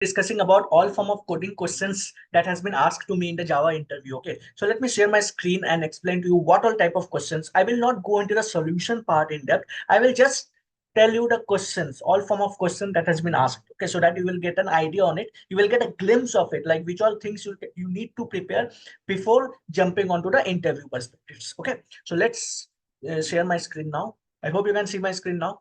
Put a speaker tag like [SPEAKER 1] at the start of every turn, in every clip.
[SPEAKER 1] discussing about all form of coding questions that has been asked to me in the Java interview. Okay, so let me share my screen and explain to you what all type of questions. I will not go into the solution part in depth. I will just tell you the questions, all form of question that has been asked. Okay, so that you will get an idea on it. You will get a glimpse of it, like which all things you need to prepare before jumping onto the interview perspectives. Okay, so let's share my screen now. I hope you can see my screen now.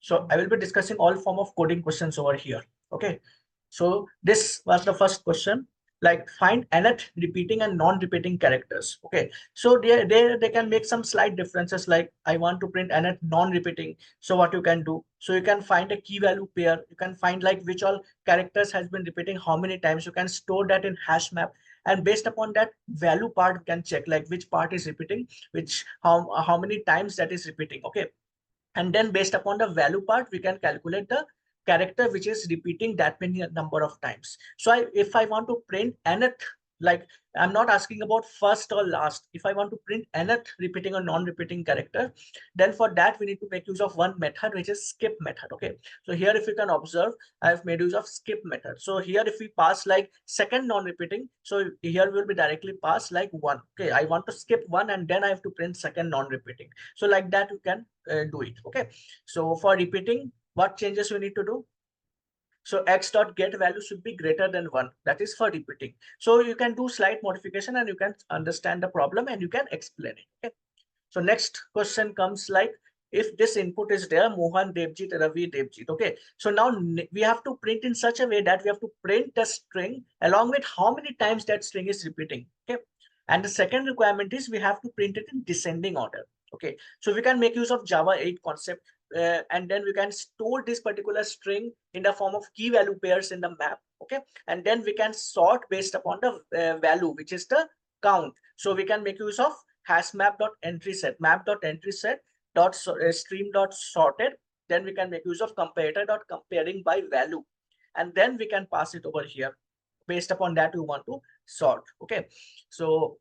[SPEAKER 1] So I will be discussing all form of coding questions over here. Okay. So this was the first question, like find nth repeating and non-repeating characters. Okay. So they can make some slight differences, like I want to print nth non-repeating. So what you can do? So you can find a key value pair. You can find like which all characters has been repeating how many times. You can store that in hash map. And based upon that value part, you can check like which part is repeating, which how many times that is repeating. Okay, and then based upon the value part we can calculate the character which is repeating that many number of times. So if I want to print nth, like I'm not asking about first or last, if I want to print nth repeating or non-repeating character, then for that we need to make use of one method which is skip method. Okay, so here if you can observe, I have made use of skip method. So here if we pass like second non-repeating, so here will be directly pass like one. Okay, I want to skip one and then I have to print second non-repeating. So like that you can do it. Okay, so for repeating, what changes you need to do? So x dot get value should be greater than 1. That is for repeating. So you can do slight modification and you can understand the problem and you can explain it. Okay, so next question comes like, if this input is there, Mohan, Devjit, Ravi, Devjit. Okay, so now we have to print in such a way that we have to print the string along with how many times that string is repeating. Okay, and the second requirement is we have to print it in descending order. Okay, so we can make use of Java 8 concept, and then we can store this particular string in the form of key value pairs in the map. Okay, and then we can sort based upon the value, which is the count. So we can make use of hash map.entry set, map.entry set dot stream dot sorted. Then we can make use of comparator dot comparing by value, and then we can pass it over here. Based upon that, we want to sort. Okay, so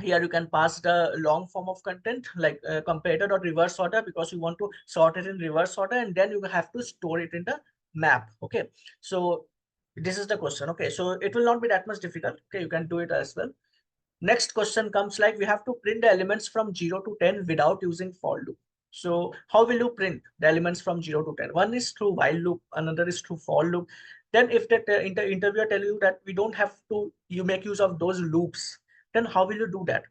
[SPEAKER 1] here you can pass the long form of content like comparator dot reverse order, because you want to sort it in reverse order, and then you have to store it in the map. Okay, so this is the question. Okay, so it will not be that much difficult. Okay, you can do it as well. Next question comes like, we have to print the elements from 0 to 10 without using for loop. So how will you print the elements from 0 to 10? One is through while loop, another is through for loop. Then if that interviewer tell you that we don't have to, you make use of those loops, then how will you do that?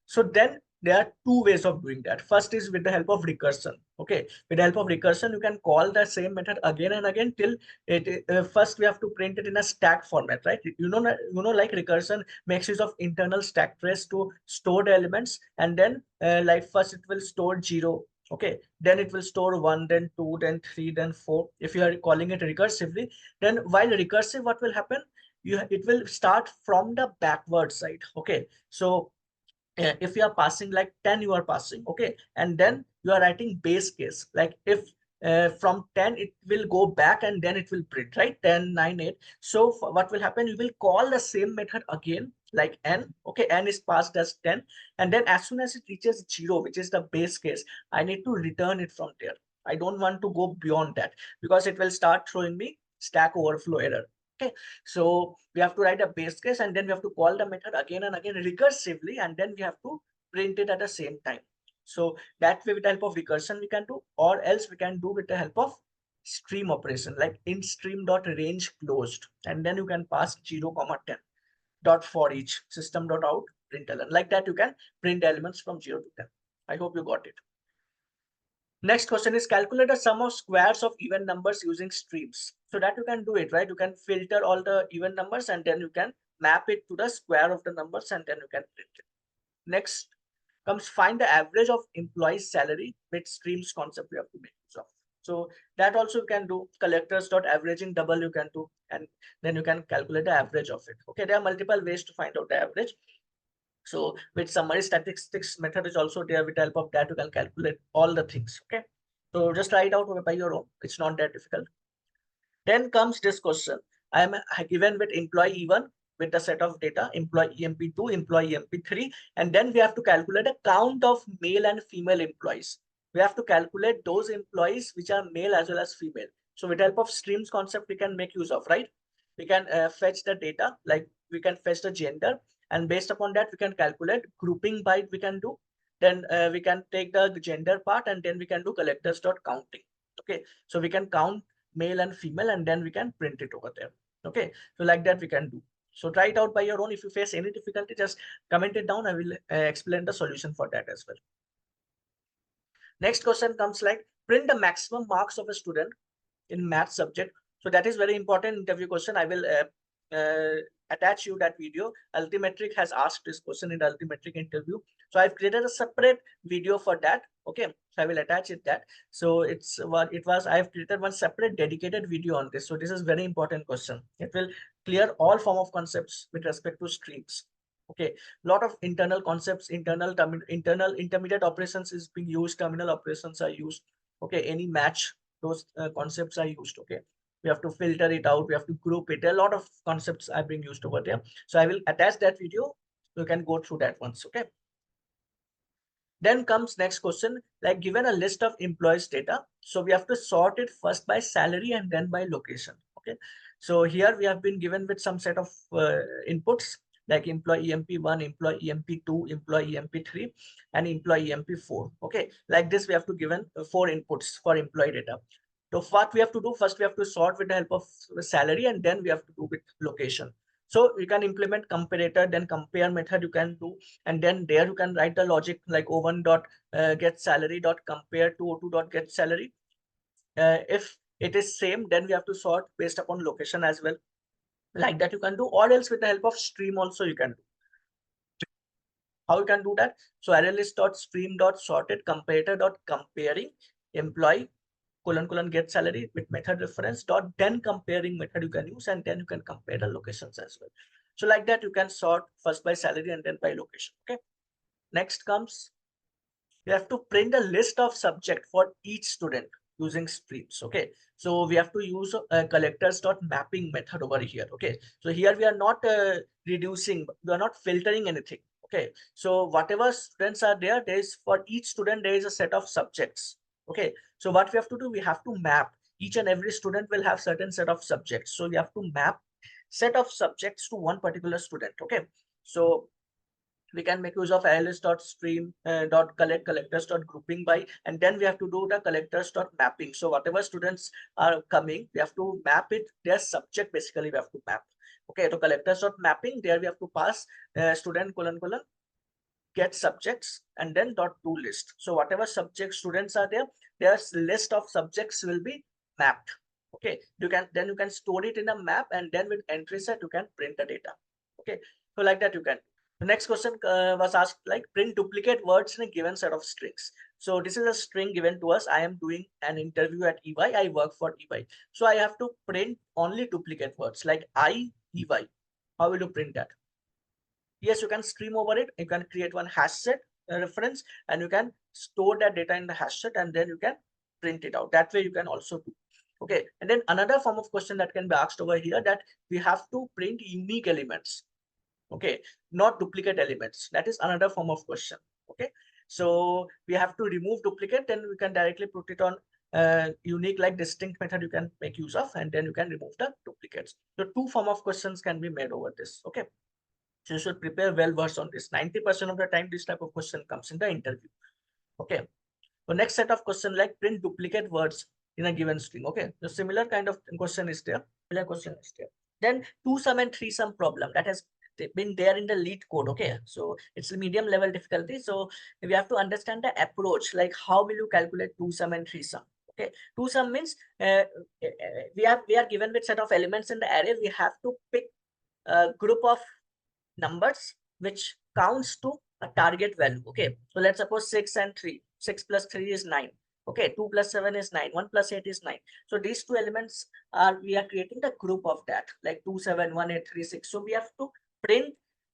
[SPEAKER 1] So then there are two ways of doing that. First is with the help of recursion. Okay, with the help of recursion, you can call the same method again and again till it. First, we have to print it in a stack format, right? Like recursion makes use of internal stack trace to store the elements, and then like first it will store 0. Okay, then it will store 1, then 2, then 3, then 4. If you are calling it recursively, then while recursive, what will happen? It will start from the backward side. Okay, so if you are passing like 10, you are passing. Okay, and then you are writing base case, like if from 10 it will go back and then it will print, right? 10, 9, 8. So what will happen, you will call the same method again, like n. Okay, n is passed as 10, and then as soon as it reaches 0, which is the base case, I need to return it from there. I don't want to go beyond that, because it will start throwing me stack overflow error. Okay, so we have to write a base case, and then we have to call the method again and again recursively, and then we have to print it at the same time. So that way, with the help of recursion we can do, or else we can do with the help of stream operation, like in stream dot range closed, and then you can pass 0, 10 dot for each system dot out println. Like that you can print elements from 0 to 10. I hope you got it. Next question is, calculate the sum of squares of even numbers using streams. So that you can do it, right? You can filter all the even numbers and then you can map it to the square of the numbers and then you can print it. Next comes, find the average of employees' salary with streams concept we have to make use of. So that also you can do. Collectors dot averaging double you can do, and then you can calculate the average of it. Okay, there are multiple ways to find out the average. So with summary statistics method is also there. With the help of that, you can calculate all the things. Okay, so just try it out by your own. It's not that difficult. Then comes this question. I am given with employee E1 with the set of data, employee EMP2, employee EMP3, and then we have to calculate a count of male and female employees. We have to calculate those employees which are male as well as female. So with the help of streams concept, we can make use of, right? We can fetch the data, like we can fetch the gender, and based upon that, we can calculate grouping by we can do. Then we can take the gender part, and then we can do collectors dot counting. Okay, so we can count male and female, and then we can print it over there. Okay, so like that we can do. So try it out by your own. If you face any difficulty, just comment it down. I will explain the solution for that as well. Next question comes like print the maximum marks of a student in math subject. So that is very important interview question. I will attach you that video. Altimetric has asked this question in the Altimetric interview. So I've created a separate video for that. Okay, so I will attach it that. So it's what it was. I've created one separate dedicated video on this. So this is very important question. It will clear all form of concepts with respect to streams. Okay, lot of internal concepts, internal intermediate operations is being used, terminal operations are used. Okay, any match, those concepts are used. Okay, we have to filter it out, we have to group it. A lot of concepts are being used over there. So I will attach that video, you can go through that once. Okay, then comes next question, like given a list of employees data, so we have to sort it first by salary and then by location. Okay, so here we have been given with some set of inputs like employee EMP1, employee EMP2, employee EMP3, and employee EMP4. Okay, like this we have to given 4 inputs for employee data. So what we have to do, first we have to sort with the help of salary, and then we have to do with location. So you can implement comparator, then compare method you can do, and then there you can write the logic like O1 dot get salary dot compare to O2 dot get salary. If it is same, then we have to sort based upon location as well. Like that you can do, or else with the help of stream also you can do. How you can do that? So arraylist dot stream dot sorted comparator dot comparing employee colon get salary with method reference dot then comparing method you can use, and then you can compare the locations as well. So like that you can sort first by salary and then by location. Okay, next comes you have to print a list of subject for each student using streams. Okay, so we have to use a collectors dot mapping method over here. Okay, so here we are not reducing, we are not filtering anything. Okay, so whatever students are there, there is for each student there is a set of subjects. Okay, so what we have to do, we have to map, each and every student will have certain set of subjects, so we have to map set of subjects to one particular student. Okay, so we can make use of ALS dot stream dot collect collectors dot grouping by, and then we have to do the collectors dot mapping. So whatever students are coming, we have to map it, their subject basically we have to map. Okay, so collectors dot mapping, there we have to pass student colon get subjects and then dot to list. So whatever subject students are there, their list of subjects will be mapped. Okay, you can store it in a map, and then with entry set you can print the data. Okay, so like that you can. The next question was asked like print duplicate words in a given set of strings. So this is a string given to us. I am doing an interview at EY. I work for EY. So I have to print only duplicate words like EY. How will you print that? Yes, you can stream over it. You can create one hash set reference, and you can store that data in the hash set, and then you can print it out. That way you can also do. Okay, and then another form of question that can be asked over here, that we have to print unique elements. Okay, not duplicate elements. That is another form of question. Okay, so we have to remove duplicate, then we can directly put it on unique like distinct method you can make use of, and then you can remove the duplicates. So 2 form of questions can be made over this. Okay, so you should prepare well versed on this. 90% of the time this type of question comes in the interview. Okay, so next set of question like print duplicate words in a given string. Okay, the similar kind of question is there. Then 2-sum and 3-sum problem that has been there in the lead code. Okay, so it's a medium level difficulty, so we have to understand the approach, like how will you calculate 2-sum and 3-sum. Okay, 2-sum means we are given with set of elements in the array. We have to pick a group of numbers which counts to a target value. Okay, so let's suppose 6 and 3. 6 plus 3 is 9. Okay, 2 plus 7 is 9. 1 plus 8 is 9. So these 2 elements are, we are creating the group of that, like 2, 7, 1, 8, 3, 6. So we have to print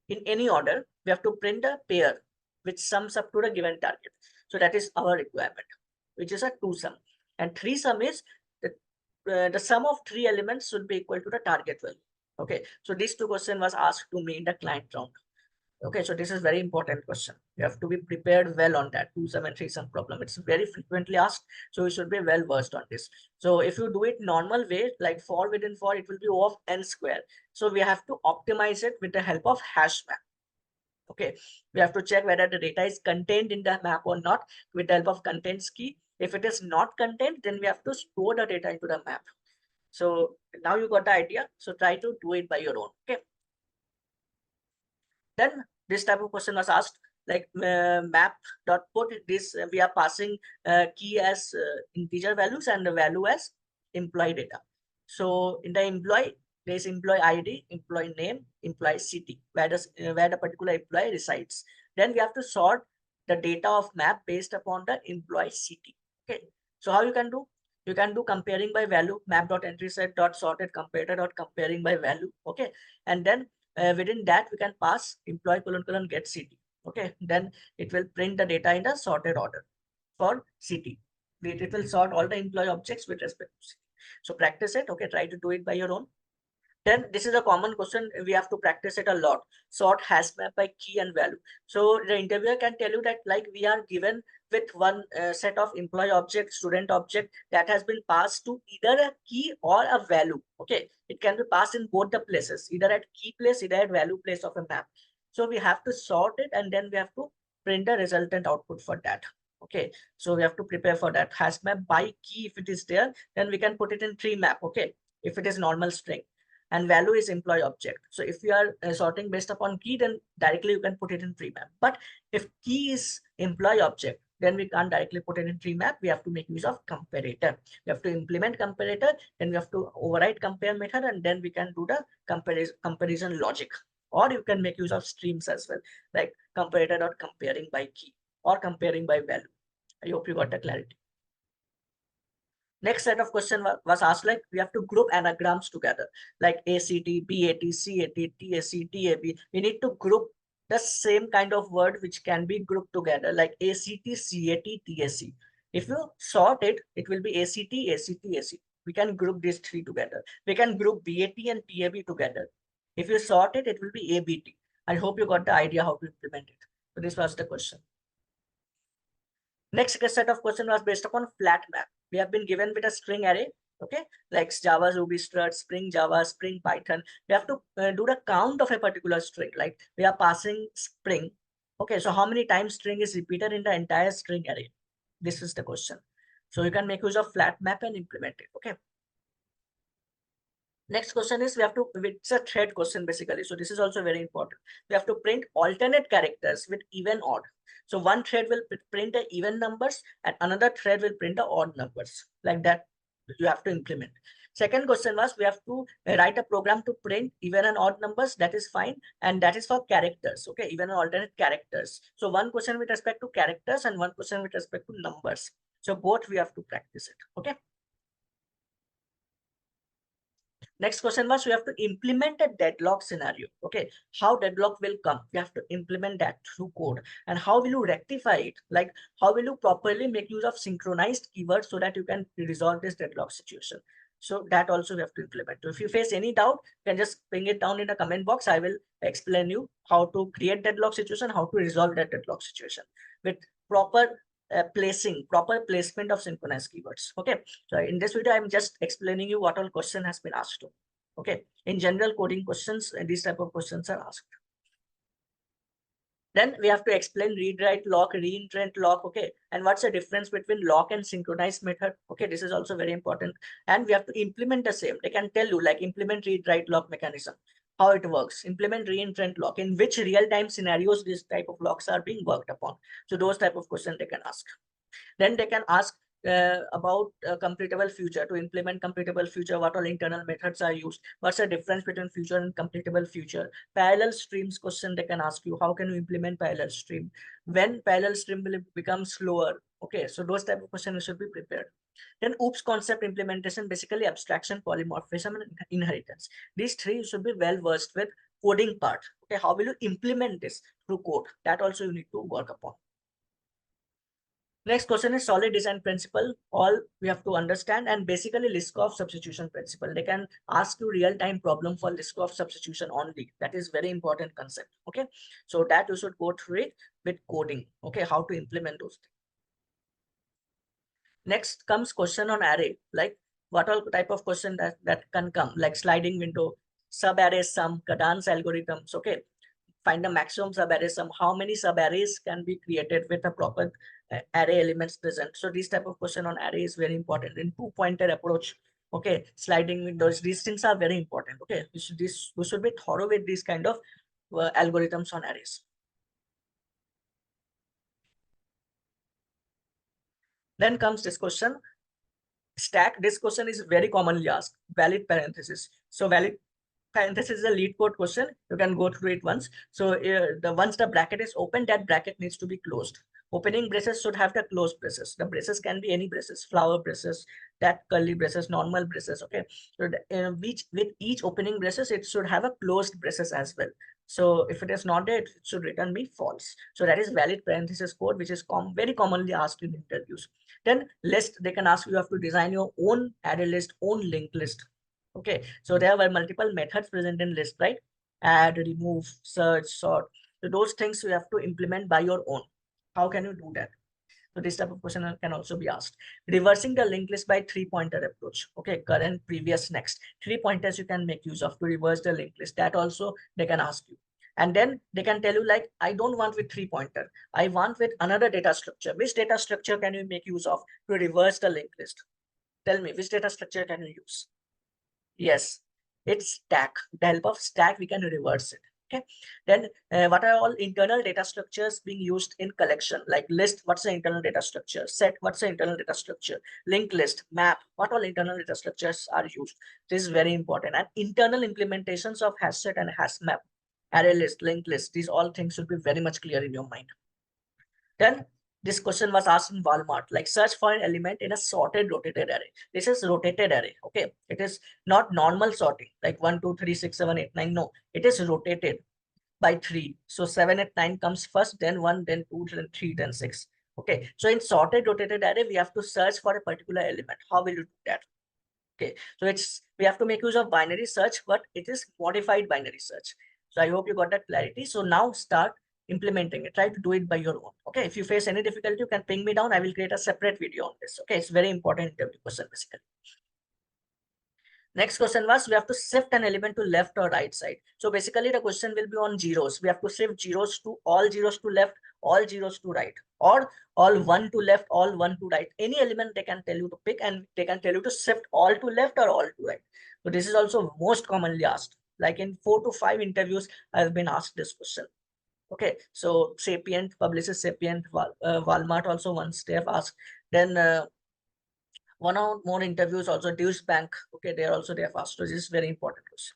[SPEAKER 1] in any order. We have to print a pair which sums up to the given target. So that is our requirement, which is a 2-sum. And 3-sum is the sum of 3 elements should be equal to the target value. Okay, so these 2 questions was asked to me in the client round. Okay, so this is very important question. You have to be prepared well on that. Two sum and three sum problem. It's very frequently asked, so you should be well versed on this. So if you do it normal way, like for within for, it will be O of n square. So we have to optimize it with the help of hash map. Okay, we have to check whether the data is contained in the map or not with the help of contents key. If it is not contained, then we have to store the data into the map. So now you got the idea. So try to do it by your own. Okay. Then this type of question was asked, like map dot put this we are passing key as integer values and the value as employee data. So in the employee, there is employee ID, employee name, employee city, where the particular employee resides. Then we have to sort the data of map based upon the employee city. Okay. So how you can do? You can do comparing by value, map dot entry set dot sorted comparator dot comparing by value. Okay. And then within that we can pass employee colon get city. Okay, then it will print the data in the sorted order for city. It will sort all the employee objects with respect to city. So practice it. Okay, try to do it by your own. Then this is a common question. We have to practice it a lot. Sort hash map by key and value. So the interviewer can tell you that like we are given with one set of employee object, student object that has been passed to either a key or a value. Okay, it can be passed in both the places, either at key place, either at value place of a map. So we have to sort it and then we have to print the resultant output for that. Okay, so we have to prepare for that hash map by key. If it is there, then we can put it in tree map. Okay, if it is normal string, and value is employee object. So if you are sorting based upon key, then directly you can put it in tree map. But if key is employee object, then we can't directly put it in tree map. We have to make use of comparator. We have to implement comparator, then we have to override compare method, and then we can do the comparison logic. Or you can make use of streams as well, like comparator dot comparing by key or comparing by value. I hope you got the clarity. Next set of question was asked, like we have to group anagrams together, like ACT, BAT, CAT, TAC, TAB. We need to group the same kind of word which can be grouped together, like ACT, CAT, TAC. If you sort it, it will be ACT, ACT, ACT. We can group these three together. We can group BAT and TAB together. If you sort it, it will be ABT. I hope you got the idea how to implement it. So this was the question. Next set of question was based upon flat map. We have been given with a string array, okay, like Java, Ruby, Strut, Spring Java, Spring Python. We have to do the count of a particular string, like we are passing Spring. Okay, so how many times string is repeated in the entire string array? This is the question. So you can make use of flat map and implement it, okay. Next question is we have to, it's a thread question basically. So this is also very important. We have to print alternate characters with even odd. So one thread will print the even numbers and another thread will print the odd numbers. Like that you have to implement. Second question was we have to write a program to print even and odd numbers. That is fine. And that is for characters. Okay, even and alternate characters. So one question with respect to characters and one question with respect to numbers. So both we have to practice it. Okay. Next question was we have to implement a deadlock scenario. Okay, how deadlock will come? We have to implement that through code. And how will you rectify it? Like how will you properly make use of synchronized keywords so that you can resolve this deadlock situation? So that also we have to implement. So if you face any doubt, you can just bring it down in the comment box. I will explain you how to create deadlock situation, how to resolve that deadlock situation with proper proper placement of synchronized keywords. Okay, so in this video I'm just explaining you what all question has been asked to. Okay, in general coding questions, these type of questions are asked. Then we have to explain read write lock, reintrent lock. Okay, and what's the difference between lock and synchronized method? Okay, this is also very important. And we have to implement the same. They can tell you like implement read write lock mechanism, how it works, implement reintrent lock, in which real-time scenarios this type of locks are being worked upon. So those type of questions they can ask. Then they can ask about completable future. To implement completable future, what all internal methods are used, what's the difference between future and completable future. Parallel streams question they can ask you, how can you implement parallel stream, when parallel stream will become slower. Okay, so those type of questions should be prepared. Then OOPS concept implementation, basically abstraction, polymorphism, and inheritance. These three should be well versed with coding part. Okay, how will you implement this through code? That also you need to work upon. Next question is solid design principle. All we have to understand, and basically Liskov substitution principle. They can ask you real-time problem for Liskov substitution only. That is very important concept. Okay, so that you should go through it with coding. Okay, how to implement those things. Next comes question on array, like what all type of question that can come, like sliding window, sub array sum, cadence algorithms. Okay, find the maximum subarray sum. How many subarrays can be created with a proper array elements present? So this type of question on array is very important in two-pointer approach. Okay, sliding windows, these things are very important. Okay, we should be thorough with these kind of algorithms on arrays. Then comes this question, stack. This question is very commonly asked, valid parenthesis. So valid parenthesis is a lead code question. You can go through it once. So once the bracket is open, that bracket needs to be closed. Opening braces should have the closed braces. The braces can be any braces, flower braces, that curly braces, normal braces. Okay. So with each opening braces, it should have a closed braces as well. So if it is not there, it should return me false. So that is valid parenthesis code, which is very commonly asked in interviews. Then list, they can ask you have to design your own array list, own linked list. Okay, so there were multiple methods present in list, right? Add, remove, search, sort. So those things you have to implement by your own. How can you do that? So this type of question can also be asked. Reversing the linked list by three-pointer approach. Okay, current, previous, next. 3 pointers you can make use of to reverse the linked list. That also they can ask you. And then they can tell you like, I don't want with 3-pointer. I want with another data structure. Which data structure can you make use of to reverse the linked list? Tell me, which data structure can you use? Yes, it's stack. With the help of stack, we can reverse it. Okay. Then what are all internal data structures being used in collection? Like list, what's the internal data structure? Set, what's the internal data structure? Linked list, map, what all internal data structures are used? This is very important. And internal implementations of hash set and hash map, array list, linked list, these all things should be very much clear in your mind. Then this question was asked in Walmart, like search for an element in a sorted rotated array. This is rotated array. Okay. It is not normal sorting like 1, 2, 3, 6, 7, 8, 9. No, it is rotated by 3. So 7, 8, 9 comes first, then 1, then 2, then 3, then 6. Okay. So in sorted rotated array, we have to search for a particular element. How will you do that? Okay. So we have to make use of binary search, but it is modified binary search. So I hope you got that clarity. So now start implementing it. Try to do it by your own. Okay. If you face any difficulty, you can ping me down. I will create a separate video on this. Okay. It's very important interview question basically. Next question was, we have to shift an element to left or right side. So basically the question will be on zeros. We have to shift zeros to all zeros to left, all zeros to right, or all 1 to left, all 1 to right. Any element they can tell you to pick, and they can tell you to shift all to left or all to right. So this is also most commonly asked. Like in 4 to 5 interviews, I have been asked this question. Okay, so Sapient publishes Sapient, Walmart also once they have asked. Then one or more interviews also, Deutsche Bank. Okay, they have asked. So this is very important question.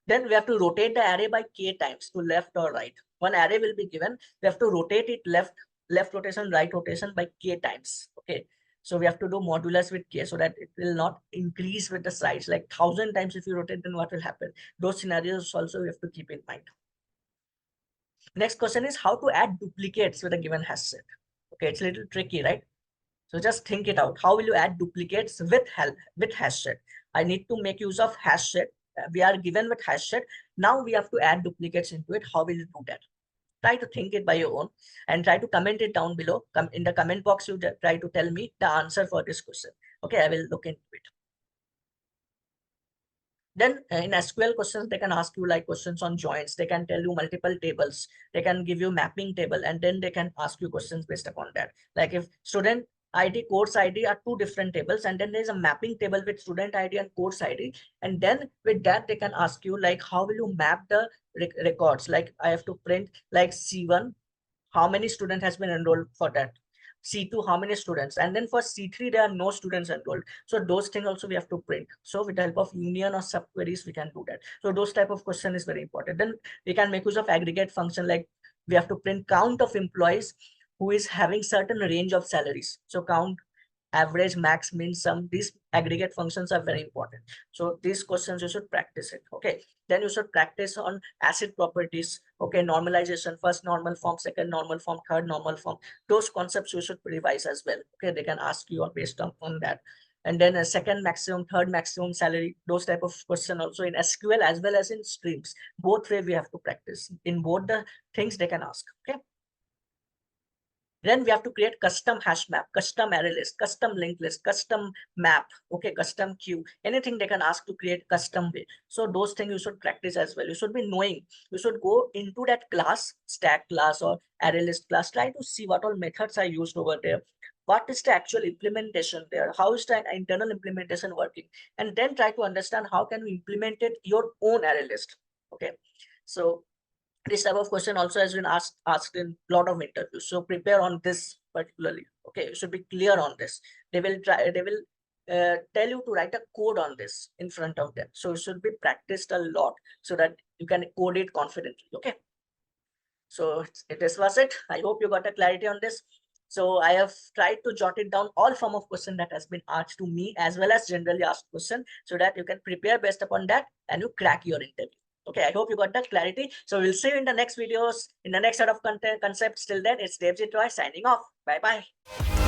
[SPEAKER 1] Then we have to rotate the array by k times to left or right. One array will be given. We have to rotate it left rotation, right rotation by k times. Okay. So we have to do modulus with k so that it will not increase with the size. Like 1,000 times if you rotate, then what will happen? Those scenarios also we have to keep in mind. Next question is how to add duplicates with a given hash set. Okay, it's a little tricky, right? So just think it out. How will you add duplicates with hash set? I need to make use of hash set. We are given with hash set. Now we have to add duplicates into it. How will you do that? Try to think it by your own and try to comment it down below. Come in the comment box. You try to tell me the answer for this question. Okay, I will look into it. Then in SQL questions, they can ask you like questions on joins. They can tell you multiple tables. They can give you mapping table, and then they can ask you questions based upon that. Like if student ID, course ID are two different tables, and then there's a mapping table with student ID and course ID. And then with that, they can ask you like, how will you map the records? Like I have to print like C1, how many student has been enrolled for that? C2, how many students? And then for C3, there are no students enrolled. So those things also we have to print. So with the help of union or subqueries, we can do that. So those type of question is very important. Then we can make use of aggregate function, like we have to print count of employees who is having certain range of salaries. So count average, max, min, sum. These aggregate functions are very important. So these questions you should practice it. Okay. Then you should practice on acid properties. Okay. Normalization, first normal form, second normal form, third normal form. Those concepts you should revise as well. Okay. They can ask you based on that. And then a second maximum, third maximum salary, those type of question also in SQL as well as in streams. Both way we have to practice. In both the things they can ask. Okay. Then we have to create custom hash map, custom array list, custom linked list, custom map, okay, custom queue, anything they can ask to create custom way. So those things you should practice as well. You should be knowing, you should go into that class, stack class or array list class, try to see what all methods are used over there. What is the actual implementation there? How is the internal implementation working? And then try to understand how can you implement it your own array list. Okay. So this type of question also has been asked in a lot of interviews, so prepare on this particularly. Okay, you should be clear on this. They will tell you to write a code on this in front of them, so it should be practiced a lot so that you can code it confidently. Okay, so this was it. I hope you got a clarity on this. So I have tried to jot it down all form of question that has been asked to me as well as generally asked question, so that you can prepare based upon that and you crack your interview. Okay, I hope you got that clarity. So we'll see you in the next videos, in the next set of content concepts. Till then, it's Devjit Roy signing off. Bye bye.